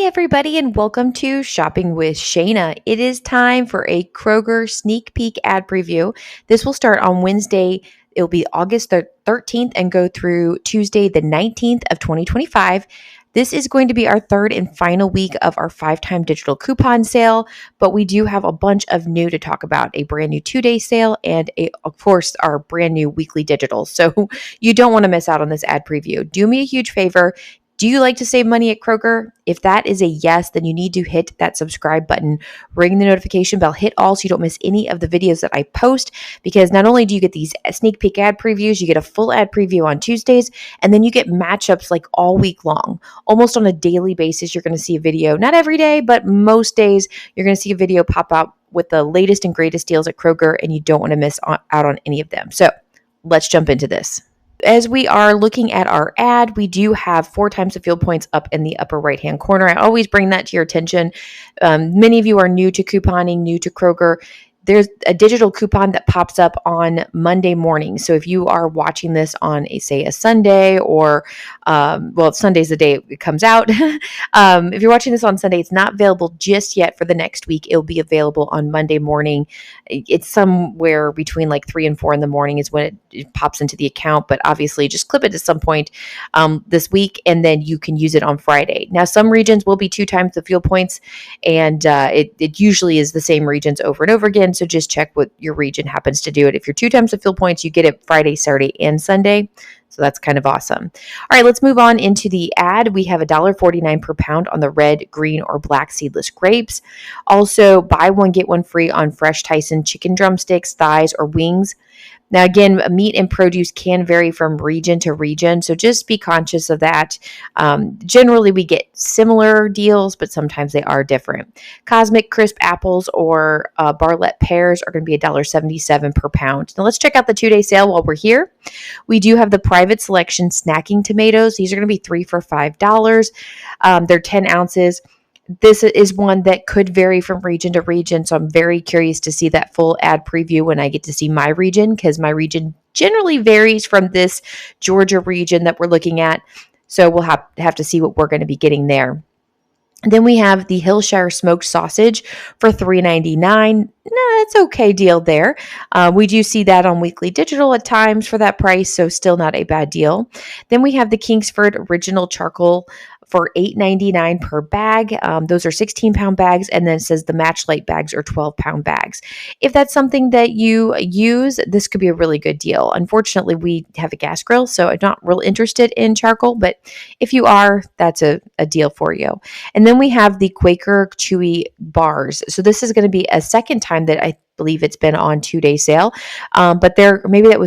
everybody, and welcome to Shopping with Shana. It is time for a Kroger sneak peek ad preview. This will start on Wednesday. It'll be August the 13th and go through Tuesday, the 19th of 2025. This is going to be our third and final week of our 5-time digital coupon sale, but we do have a bunch of new to talk about, a brand new 2-day sale and of course, our brand new weekly digital. So you don't want to miss out on this ad preview. Do me a huge favor. Do you like to save money at Kroger? If that is a yes, then you need to hit that subscribe button, ring the notification bell, hit all so you don't miss any of the videos that I post, because not only do you get these sneak peek ad previews, you get a full ad preview on Tuesdays, and then you get matchups like all week long. Almost on a daily basis, you're going to see a video, not every day, but most days, you're going to see a video pop out with the latest and greatest deals at Kroger, and you don't want to miss out on any of them. So let's jump into this. As we are looking at our ad, we do have 4 times the fuel points up in the upper right-hand corner. I always bring that to your attention. Many of you are new to couponing, new to Kroger. There's a digital coupon that pops up on Monday morning. So if you are watching this on, say, a Sunday or, Sunday's the day it comes out. If you're watching this on Sunday, it's not available just yet for the next week. It'll be available on Monday morning. It's somewhere between like 3 and 4 in the morning is when it pops into the account. But obviously, just clip it at some point this week, and then you can use it on Friday. Now, some regions will be 2 times the fuel points, and it usually is the same regions over and over again. So just check what your region happens to do it. If you're 2 times the fuel points, you get it Friday, Saturday, and Sunday. So that's kind of awesome. All right, let's move on into the ad. We have $1.49 per pound on the red, green, or black seedless grapes. Also, buy one, get one free on fresh Tyson chicken drumsticks, thighs, or wings. Now, again, meat and produce can vary from region to region, so just be conscious of that. Generally, we get similar deals, but sometimes they are different. Cosmic crisp apples or Barlett pears are going to be $1.77 per pound. Now, let's check out the 2-day sale while we're here. We do have the private selection snacking tomatoes. These are going to be 3 for $5. They're 10 ounces. This is one that could vary from region to region, so I'm very curious to see that full ad preview when I get to see my region, because my region generally varies from this Georgia region that we're looking at, so we'll have to see what we're going to be getting there. Then we have the Hillshire smoked sausage for $3.99. It's okay deal there. We do see that on Weekly Digital at times for that price, so still not a bad deal. Then we have the Kingsford Original Charcoal for $8.99 per bag. Those are 16-pound bags, and then it says the Matchlight bags are 12-pound bags. If that's something that you use, this could be a really good deal. Unfortunately, we have a gas grill, so I'm not real interested in charcoal, but if you are, that's a deal for you. And then we have the Quaker Chewy bars. So this is going to be a second time that I believe it's been on 2-day sale, but maybe that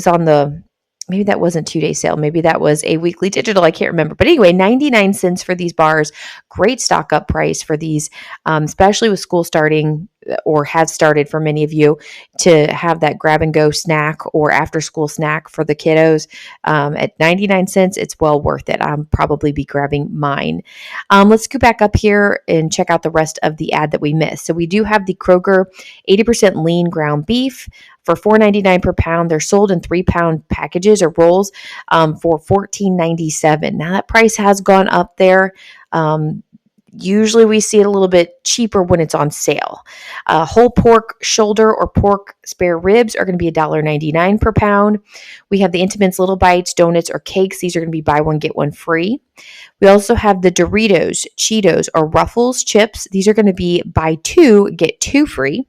wasn't 2-day sale. Maybe that was a weekly digital. I can't remember. But anyway, 99 cents for these bars. Great stock up price for these, especially with school starting or has started for many of you, to have that grab and go snack or after school snack for the kiddos. At 99 cents, it's well worth it. I'll probably be grabbing mine. Let's go back up here and check out the rest of the ad that we missed. So we do have the Kroger 80% lean ground beef for $4.99 per pound. They're sold in 3-pound packages or rolls for $14.97. Now that price has gone up there. Usually we see it a little bit cheaper when it's on sale. Whole pork shoulder or pork spare ribs are going to be $1.99 per pound. We have the Intimates Little Bites, donuts, or cakes. These are going to be buy one, get one free. We also have the Doritos, Cheetos, or Ruffles chips. These are going to be buy 2, get 2 free.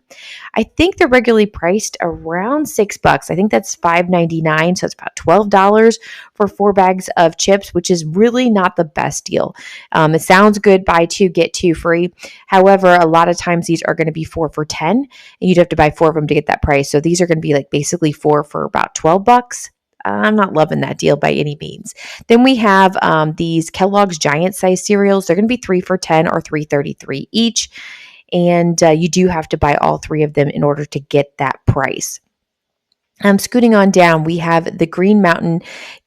I think they're regularly priced around $6. I think that's $5.99, so it's about $12 for 4 bags of chips, which is really not the best deal. It sounds good, buy 2, get 2 free. However, a lot of times these are going to be 4 for $10, and you'd have to buy 4 of them to get that price. So these are going to be like basically 4 for about $12. I'm not loving that deal by any means. Then we have these Kellogg's giant size cereals. They're going to be 3 for $10 or $3.33 each. And you do have to buy all 3 of them in order to get that price. Scooting on down, we have the Green Mountain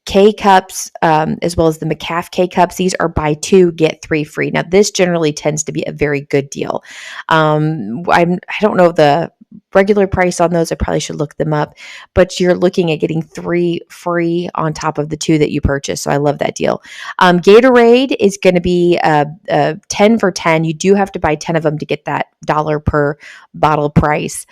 K-Cups, as well as the McCaff K-Cups. These are buy 2, get 3 free. Now, this generally tends to be a very good deal. I don't know the regular price on those. I probably should look them up, but you're looking at getting 3 free on top of the 2 that you purchase. So I love that deal. Gatorade is going to be 10 for 10. You do have to buy 10 of them to get that dollar per bottle price.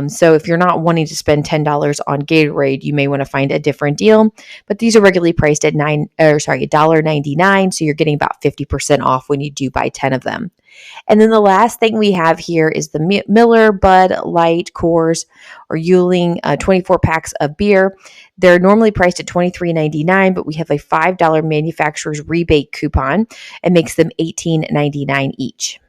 So if you're not wanting to spend $10 on Gatorade, you may want to find a different deal. But these are regularly priced at $1.99. So you're getting about 50% off when you do buy 10 of them. And then the last thing we have here is the Miller, Bud Light, Coors, or Yuengling 24 packs of beer. They're normally priced at $23.99, but we have a $5 manufacturer's rebate coupon. It makes them $18.99 each.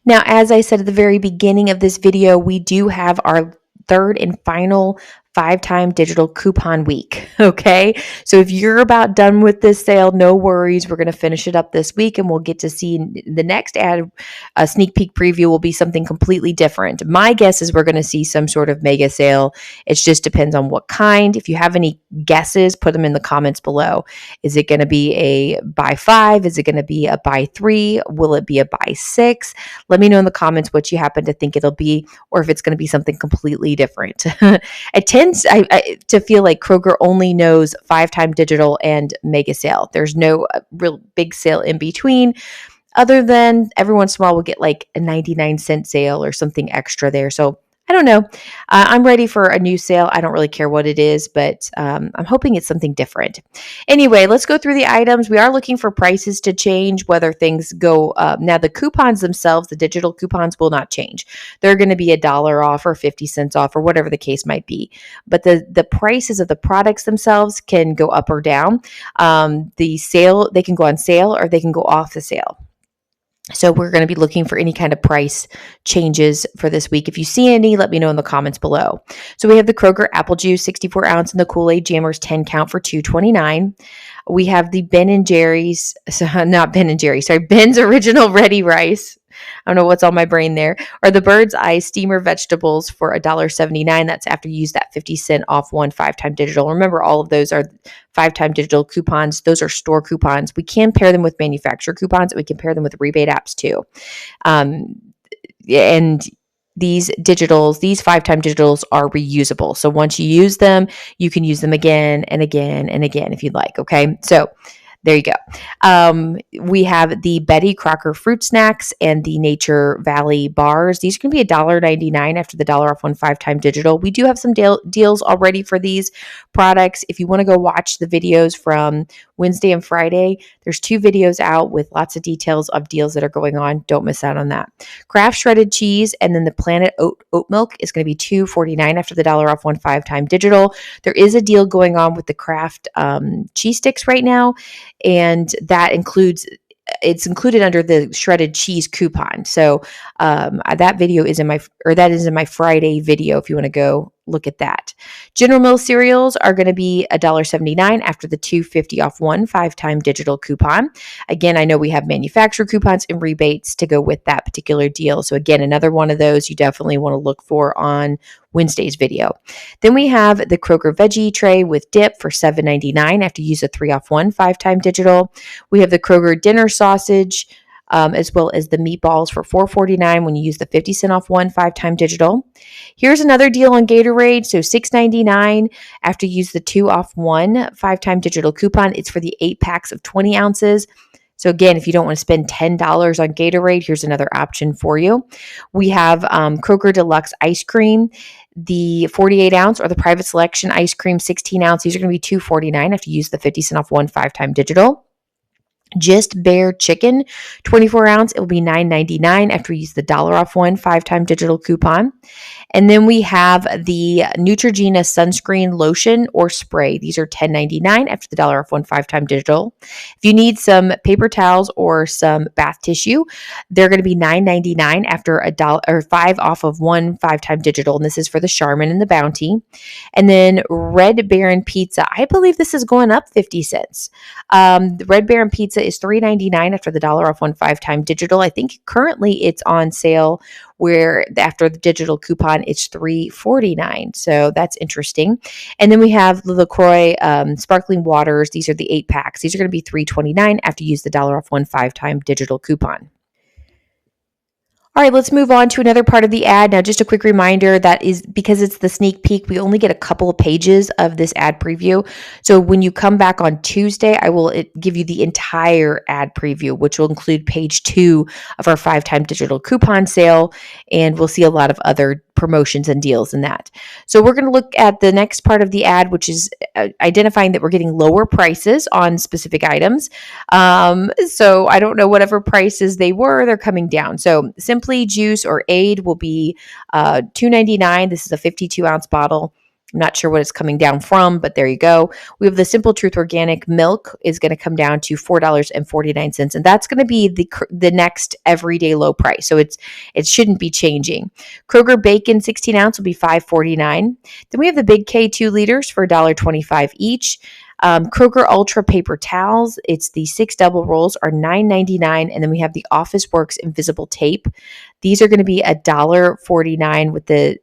Now, as I said at the very beginning of this video, we do have our third and final 5-time digital coupon week. Okay. So if you're about done with this sale, no worries. We're going to finish it up this week and we'll get to see the next ad. A sneak peek preview will be something completely different. My guess is we're going to see some sort of mega sale. It just depends on what kind. If you have any guesses, put them in the comments below. Is it going to be a buy 5? Is it going to be a buy 3? Will it be a buy 6? Let me know in the comments what you happen to think it'll be, or if it's going to be something completely different. It tends to feel like Kroger only knows 5-time digital and mega sale. There's no real big sale in between, other than every once in a while we'll get like a 99-cent sale or something extra there. So I don't know. I'm ready for a new sale. I don't really care what it is, but I'm hoping it's something different. Anyway, let's go through the items. We are looking for prices to change, whether things go up. Now, the coupons themselves, the digital coupons, will not change. They're going to be $1 off or 50 cents off or whatever the case might be. But the prices of the products themselves can go up or down. The sale, they can go on sale or they can go off the sale. So we're going to be looking for any kind of price changes for this week. If you see any, let me know in the comments below. So we have the Kroger apple juice 64 ounce and the Kool-Aid Jammers 10 count for $2.29. We have the Ben & Jerry's, not Ben & Jerry's, sorry, Ben's Original Ready Rice. I don't know what's on my brain there. Or the Bird's Eye Steamer Vegetables for $1.79. That's after you use that 50-cent off one 5-time digital. Remember, all of those are 5-time digital coupons. Those are store coupons. We can pair them with manufacturer coupons. We can pair them with rebate apps too. And these 5-time digitals are reusable. So once you use them, you can use them again and again and again if you'd like. Okay. So there you go. We have the Betty Crocker fruit snacks and the Nature Valley bars. These are going to be $1.99 after the $1 off one 5-time digital. We do have some deals already for these products. If you want to go watch the videos from Wednesday and Friday, there's 2 videos out with lots of details of deals that are going on. Don't miss out on that. Kraft shredded cheese and then the Planet oat milk is going to be $2.49 after the $1 off one 5-time digital. There is a deal going on with the Kraft cheese sticks right now, and it's included under the shredded cheese coupon. So that is in my Friday video if you want to go look at that. General Mills cereals are going to be $1.79 after the $2.50 off one 5-time digital coupon. Again, I know we have manufacturer coupons and rebates to go with that particular deal. So again, another one of those you definitely want to look for on Wednesday's video. Then we have the Kroger veggie tray with dip for $7.99 after you use a 3 off one 5-time digital. We have the Kroger dinner sausage as well as the meatballs for $4.49 when you use the 50-cent off one 5-time digital. Here's another deal on Gatorade. So $6.99 after you use the 2 off one 5-time digital coupon. It's for the 8 packs of 20 ounces. So again, if you don't want to spend $10 on Gatorade, here's another option for you. We have Kroger Deluxe ice cream, the 48 ounce or the private selection ice cream 16 ounce. These are going to be $2.49 after you use the 50-cent off one 5-time digital. Just Bear Chicken, 24 ounce, it will be $9.99 after you use the $1 off one 5-time digital coupon. And then we have the Neutrogena sunscreen lotion or spray. These are $10.99 after the $1 off one 5-time digital. If you need some paper towels or some bath tissue, they're going to be $9.99 after $1 or 5 off of one 5-time digital. And this is for the Charmin and the Bounty. And then Red Baron Pizza. I believe this is going up 50 cents. The Red Baron Pizza is $3.99 after the $1 off one 5-time digital. I think currently it's on sale where after the digital coupon, it's $3.49. So that's interesting. And then we have the LaCroix sparkling waters. These are the 8 packs. These are going to be $3.29 after you use the $1 off one 5-time digital coupon. All right, let's move on to another part of the ad. Now, just a quick reminder that is because it's the sneak peek, we only get a couple of pages of this ad preview. So when you come back on Tuesday, I will give you the entire ad preview, which will include page 2 of our 5-time digital coupon sale. And we'll see a lot of other promotions and deals in that. So we're going to look at the next part of the ad, which is identifying that we're getting lower prices on specific items. So I don't know whatever prices they were, they're coming down. So Simply Juice or Aid will be $2.99. This is a 52-ounce bottle. I'm not sure what it's coming down from, but there you go. We have the Simple Truth Organic Milk is going to come down to $4.49, and that's going to be the next everyday low price. So it shouldn't be changing. Kroger Bacon 16 ounce will be $5.49. Then we have the Big K 2 liters for $1.25 each. Kroger Ultra paper towels, it's the 6 double rolls, are $9.99, and then we have the Office Works invisible tape. These are going to be $1.49 with the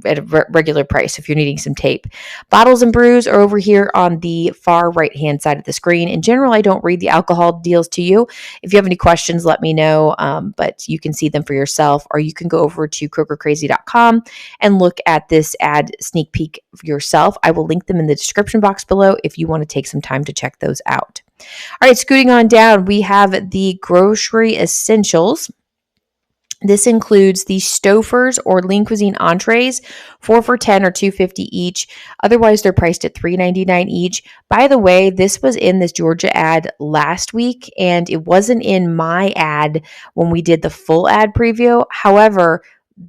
at a regular price if you're needing some tape. Bottles and Brews are over here on the far right-hand side of the screen. In general, I don't read the alcohol deals to you. If you have any questions, let me know, but you can see them for yourself, or you can go over to KrogerCrazy.com and look at this ad sneak peek yourself. I will link them in the description box below if you want to take some time to check those out. All right, scooting on down, we have the grocery essentials. This includes the Stouffer's or Lean Cuisine entrees, 4 for $10 or $2.50 each. Otherwise, they're priced at $3.99 each. By the way, this was in this Georgia ad last week, and it wasn't in my ad when we did the full ad preview. However,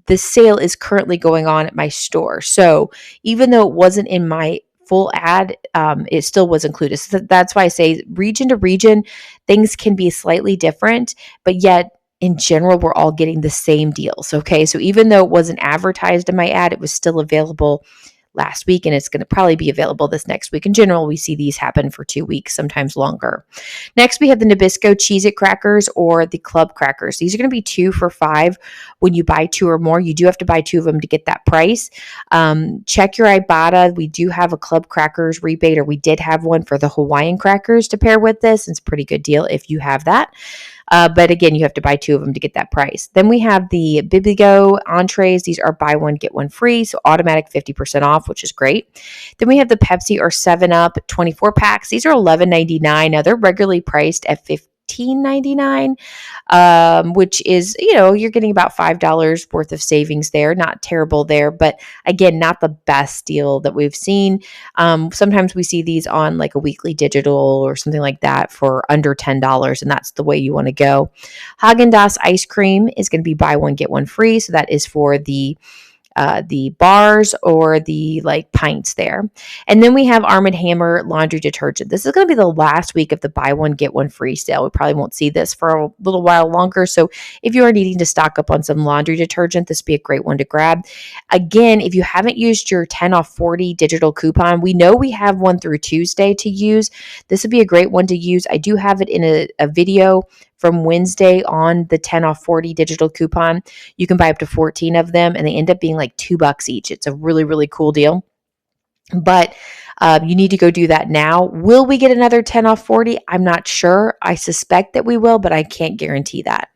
the sale is currently going on at my store. So even though it wasn't in my full ad, it still was included. So that's why I say region to region, things can be slightly different, but yet in general, we're all getting the same deals. Okay. So even though it wasn't advertised in my ad, it was still available last week, and it's going to probably be available this next week. In general, we see these happen for 2 weeks, sometimes longer. Next, we have the Nabisco Cheez-It crackers or the Club crackers. These are going to be 2 for $5 when you buy 2 or more. You do have to buy 2 of them to get that price. Check your Ibotta. We do have a Club crackers rebate, or we did have one for the Hawaiian crackers to pair with this. It's a pretty good deal if you have that. But again, you have to buy 2 of them to get that price. Then we have the Bibigo entrees. These are buy one, get one free. So automatic 50% off, which is great. Then we have the Pepsi or 7-Up 24 packs. These are $11.99. Now they're regularly priced at $15.99, which is, you're getting about $5 worth of savings there. Not terrible there, but again, not the best deal that we've seen. Sometimes we see these on like a weekly digital or something like that for under $10, and that's the way you want to go. Haagen-Dazs ice cream is going to be buy one, get one free. So that is for the bars or the like pints there. And then we have Arm & Hammer laundry detergent. This is going to be the last week of the buy one, get one free sale. We probably won't see this for a little while longer. So if you are needing to stock up on some laundry detergent, this would be a great one to grab. Again, if you haven't used your 10 off 40 digital coupon, we know we have one through Tuesday to use. This would be a great one to use. I do have it in a video from Wednesday on the 10 off 40 digital coupon. You can buy up to 14 of them, and they end up being like $2 each. It's a really, really cool deal. But you need to go do that now. Will we get another 10 off 40? I'm not sure. I suspect that we will, but I can't guarantee that.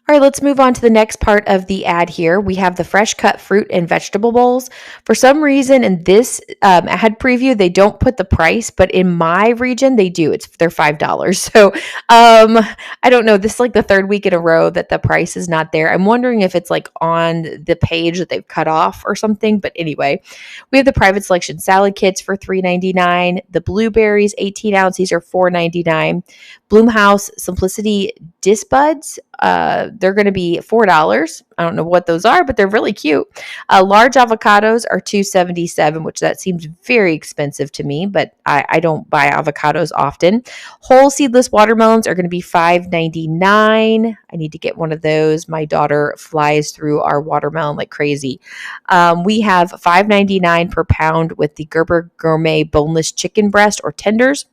All right, let's move on to the next part of the ad here. We have the fresh cut fruit and vegetable bowls. For some reason in this ad preview, they don't put the price, but in my region, they do. They're $5. So I don't know. This is like the 3rd week in a row that the price is not there. I'm wondering if it's like on the page that they've cut off or something. But anyway, we have the private selection salad kits for $3.99. The blueberries, 18 ounce, these are $4.99. Bloomhouse Simplicity Disbuds, they're going to be $4. I don't know what those are, but they're really cute. Large avocados are $2.77, which that seems very expensive to me, but I don't buy avocados often. Whole seedless watermelons are going to be $5.99. I need to get one of those. My daughter flies through our watermelon like crazy. We have $5.99 per pound with the Gerber Gourmet boneless chicken breast or tenders.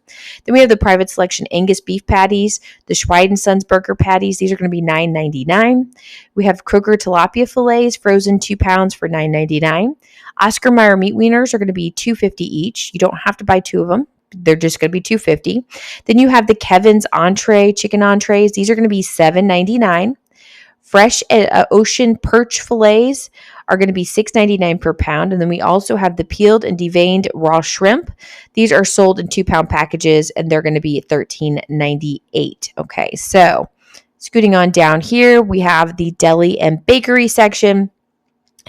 Then we have the private selection Angus beef patties, the Schweid & Sons burger patties. These are going to be $9.99. We have Kroger tilapia fillets, frozen 2 pounds for $9.99. Oscar Mayer meat wieners are going to be $2.50 each. You don't have to buy 2 of them. They're just going to be $2.50. Then you have the Kevin's chicken entrees. These are going to be $7.99. Fresh ocean perch fillets are going to be $6.99 per pound. And then we also have the peeled and deveined raw shrimp. These are sold in 2-pound packages, and they're going to be $13.98. Okay, so scooting on down here, we have the deli and bakery section.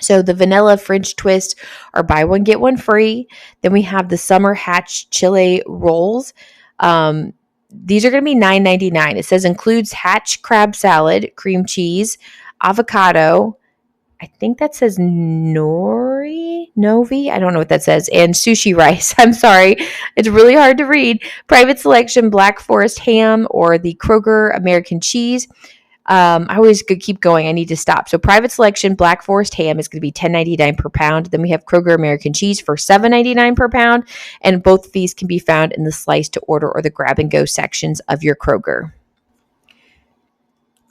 So the vanilla French twist are buy one, get one free. Then we have the summer hatch chile rolls. These are going to be $9.99. It says includes hatch crab salad, cream cheese, avocado. I think that says Novi. I don't know what that says. And sushi rice. I'm sorry. It's really hard to read. Private selection, Black Forest ham or the Kroger American cheese. I always could keep going. I need to stop. So private selection, Black Forest ham is going to be $10.99 per pound. Then we have Kroger American cheese for $7.99 per pound. And both of these can be found in the slice to order or the grab and go sections of your Kroger.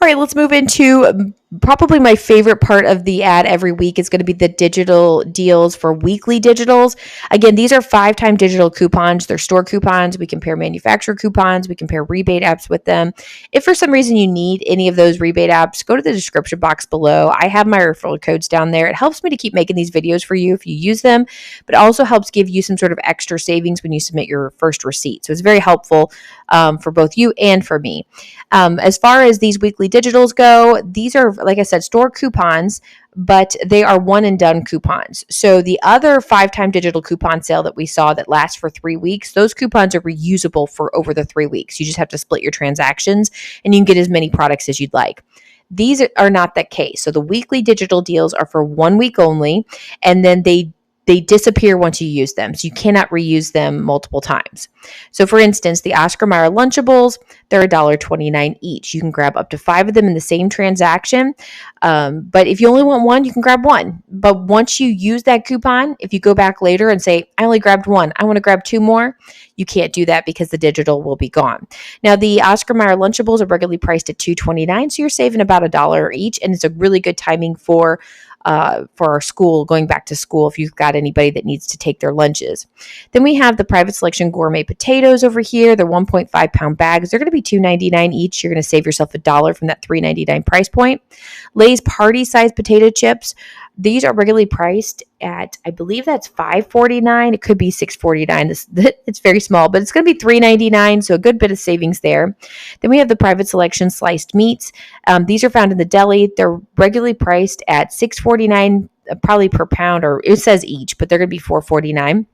All right, let's move into probably my favorite part of the ad every week is going to be the digital deals for weekly digitals. Again, these are 5-time digital coupons. They're store coupons. We compare manufacturer coupons. We compare rebate apps with them. If for some reason you need any of those rebate apps, go to the description box below. I have my referral codes down there. It helps me to keep making these videos for you if you use them, but it also helps give you some sort of extra savings when you submit your first receipt. So it's very helpful for both you and for me. As far as these weekly digitals go, these are, like I said, store coupons, but they are one and done coupons. So the other 5-time digital coupon sale that we saw that lasts for 3 weeks, those coupons are reusable for over the 3 weeks. You just have to split your transactions and you can get as many products as you'd like. These are not that case. So the weekly digital deals are for 1 week only, and then they disappear once you use them. So you cannot reuse them multiple times. So for instance, the Oscar Mayer Lunchables, they're $1.29 each. You can grab up to 5 of them in the same transaction. But if you only want one, you can grab one. But once you use that coupon, if you go back later and say, I only grabbed one, I want to grab 2 more, you can't do that because the digital will be gone. Now, the Oscar Mayer Lunchables are regularly priced at $2.29, so you're saving about $1 each, and it's a really good timing for our school, going back to school, if you've got anybody that needs to take their lunches. Then we have the private selection gourmet potatoes over here. They're 1.5-pound bags. They're going to be $2.99 each. You're going to save yourself $1 from that $3.99 price point. Lay's party-sized potato chips. These are regularly priced at, I believe that's $5.49. It could be $6.49. It's very small, but it's going to be $3.99, so a good bit of savings there. Then we have the private selection sliced meats. These are found in the deli. They're regularly priced at $6.49 probably per pound, or it says each, but they're going to be $4.49.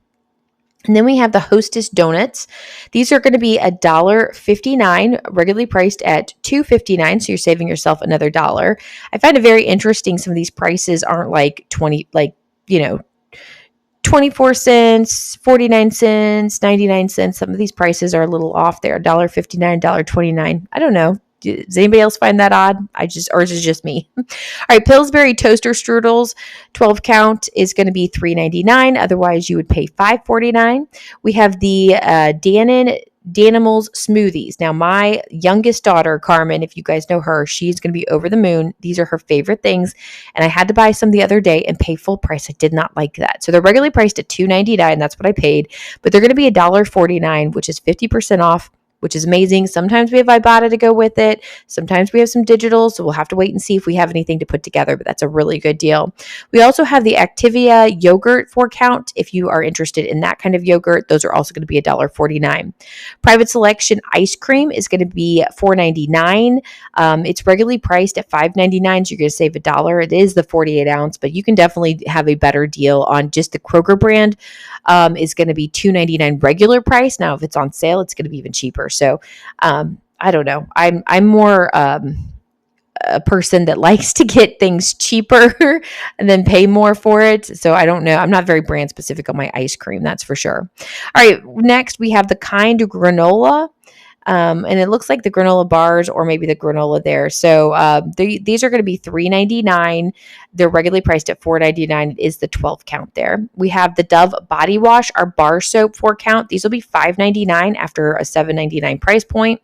And then we have the Hostess donuts. These are going to be $1.59, regularly priced at $2.59, so you're saving yourself another $1. I find it very interesting. Some of these prices aren't like 24 cents, 49 cents, 99 cents. Some of these prices are a little off there. $1.59, $1.29. I don't know. Does anybody else find that odd? Or is it just me? All right, Pillsbury toaster strudels, 12 count is going to be $3.99. Otherwise, you would pay $5.49. We have the Danimals smoothies. Now, my youngest daughter, Carmen, if you guys know her, she's going to be over the moon. These are her favorite things. And I had to buy some the other day and pay full price. I did not like that. So they're regularly priced at $2.99. That's what I paid. But they're going to be $1.49, which is 50% off, which is amazing. Sometimes we have Ibotta to go with it. Sometimes we have some digital, so we'll have to wait and see if we have anything to put together, but that's a really good deal. We also have the Activia yogurt 4-count. If you are interested in that kind of yogurt, those are also going to be $1.49. Private selection ice cream is going to be $4.99. It's regularly priced at $5.99, so you're going to save $1. It is the 48 ounce, but you can definitely have a better deal on just the Kroger brand. Is going to be $2.99 regular price. Now, if it's on sale, it's going to be even cheaper. So I don't know. I'm more a person that likes to get things cheaper and then pay more for it. So I don't know. I'm not very brand specific on my ice cream, that's for sure. All right. Next, we have the Kind granola. And it looks like the granola bars or maybe the granola there. So these are going to be $3.99. They're regularly priced at $4.99. It is the 12 count there. We have the Dove body wash, our bar soap 4 count. These will be $5.99 after a $7.99 price point.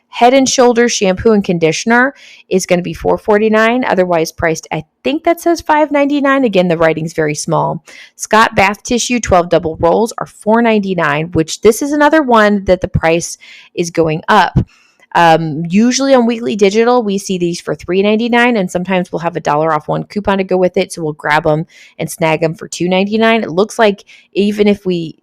Head and Shoulders shampoo and conditioner is going to be $4.49, otherwise priced, I think that says $5.99. Again, the writing's very small. Scott bath tissue 12 double rolls are $4.99, which this is another one that the price is going up. Usually on Weekly Digital, we see these for $3.99, and sometimes we'll have a dollar off one coupon to go with it. So we'll grab them and snag them for $2.99. It looks like even if we,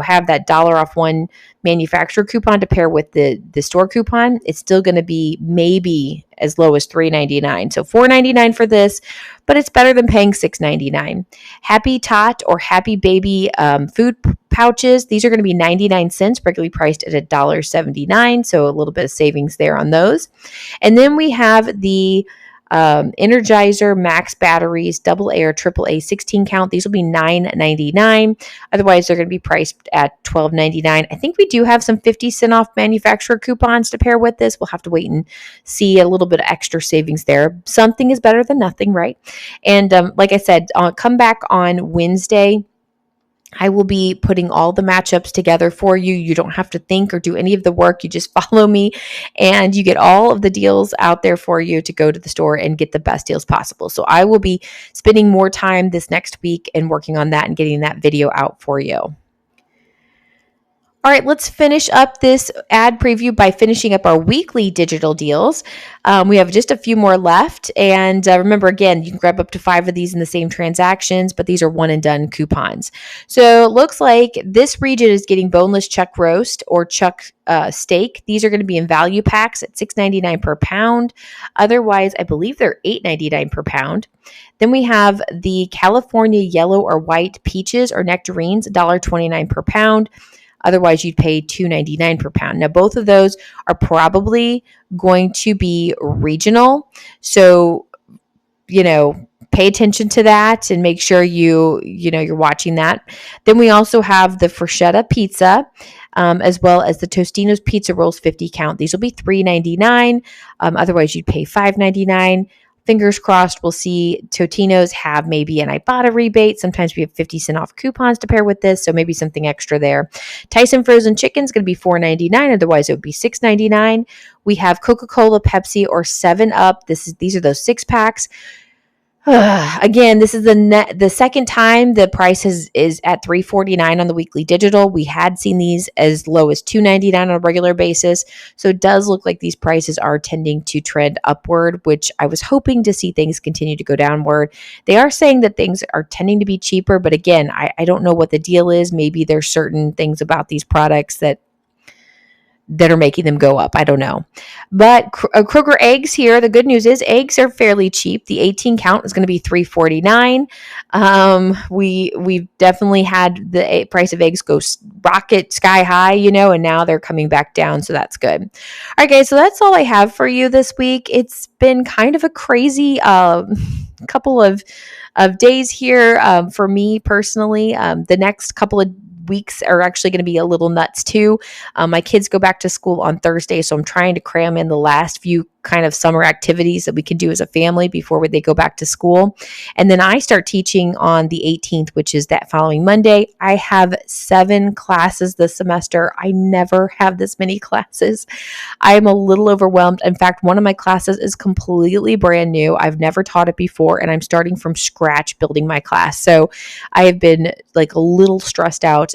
have that dollar off one manufacturer coupon to pair with the store coupon, it's still going to be maybe as low as $3.99. So $4.99 for this, but it's better than paying $6.99. Happy Tot or Happy Baby food pouches. These are going to be 99 cents, regularly priced at $1.79. So a little bit of savings there on those. And then we have the Energizer Max batteries, AA or AAA 16 count. These will be $9.99. Otherwise, they're going to be priced at $12.99. I think we do have some 50-cent off manufacturer coupons to pair with this. We'll have to wait and see a little bit of extra savings there. Something is better than nothing, right? And like I said, I'll come back on Wednesday. I will be putting all the matchups together for you. You don't have to think or do any of the work. You just follow me and you get all of the deals out there for you to go to the store and get the best deals possible. So I will be spending more time this next week and working on that and getting that video out for you. All right, let's finish up this ad preview by finishing up our weekly digital deals. We have just a few more left. And remember, again, you can grab up to 5 of these in the same transactions, but these are one and done coupons. So it looks like this region is getting boneless chuck roast or chuck steak. These are going to be in value packs at $6.99 per pound. Otherwise, I believe they're $8.99 per pound. Then we have the California yellow or white peaches or nectarines, $1.29 per pound. Otherwise, you'd pay $2.99 per pound. Now, both of those are probably going to be regional. So, pay attention to that and make sure you're watching that. Then we also have the Freschetta pizza, as well as the Tostino's pizza rolls 50 count. These will be $3.99. Otherwise, you'd pay $5.99. Fingers crossed, we'll see Totino's have maybe an Ibotta rebate. Sometimes we have 50-cent off coupons to pair with this, so maybe something extra there. Tyson frozen chicken is going to be $4.99. Otherwise, it would be $6.99. We have Coca-Cola, Pepsi, or 7-Up. These are those 6-packs. Again, this is the second time the price is at $3.49 on the weekly digital. We had seen these as low as $2.99 on a regular basis. So it does look like these prices are tending to trend upward, which I was hoping to see things continue to go downward. They are saying that things are tending to be cheaper, but again, I don't know what the deal is. Maybe there's certain things about these products that are making them go up. I don't know. But Kroger eggs here, the good news is eggs are fairly cheap. The 18 count is going to be $3.49. We've definitely had the price of eggs go rocket sky high, and now they're coming back down. So that's good. All right, guys. So that's all I have for you this week. It's been kind of a crazy couple of days here for me personally. The next couple of weeks are actually going to be a little nuts too. My kids go back to school on Thursday, so I'm trying to cram in the last few kind of summer activities that we can do as a family before they go back to school. And then I start teaching on the 18th, which is that following Monday. I have 7 classes this semester. I never have this many classes. I am a little overwhelmed. In fact, one of my classes is completely brand new. I've never taught it before, and I'm starting from scratch building my class. So I have been like a little stressed out.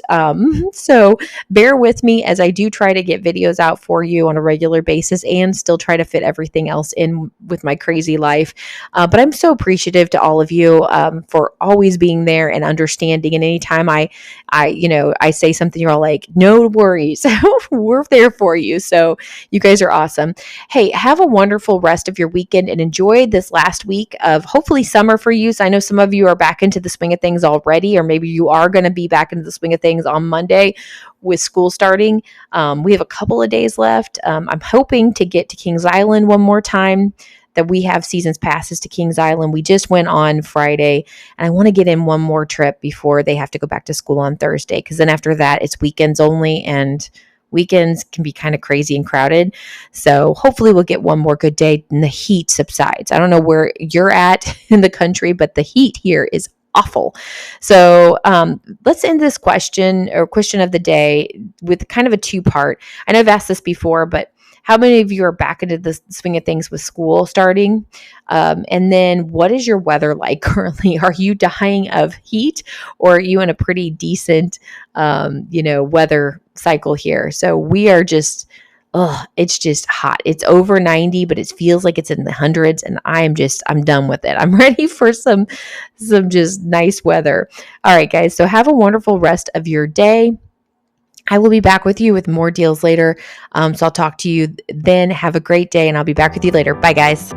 So bear with me as I do try to get videos out for you on a regular basis and still try to fit everything else in with my crazy life. But I'm so appreciative to all of you for always being there and understanding. And anytime I say something, you're all like, no worries, we're there for you. So you guys are awesome. Hey, have a wonderful rest of your weekend and enjoy this last week of hopefully summer for you. So I know some of you are back into the swing of things already, or maybe you are going to be back into the swing of things on Monday with school starting. We have a couple of days left. I'm hoping to get to Kings Island one more time, that we have seasons passes to Kings Island. We just went on Friday, and I want to get in one more trip before they have to go back to school on Thursday, because then after that it's weekends only, and weekends can be kind of crazy and crowded. So hopefully we'll get one more good day and the heat subsides. I don't know where you're at in the country, but the heat here is awful. So let's end this question of the day with kind of a 2-part. I know I've asked this before, but how many of you are back into the swing of things with school starting? And then what is your weather like currently? Are you dying of heat, or are you in a pretty decent, weather cycle here? So we are just it's just hot. It's over 90, but it feels like it's in the hundreds, and I'm done with it. I'm ready for some just nice weather. All right, guys. So have a wonderful rest of your day. I will be back with you with more deals later. So I'll talk to you then. Have a great day, and I'll be back with you later. Bye, guys.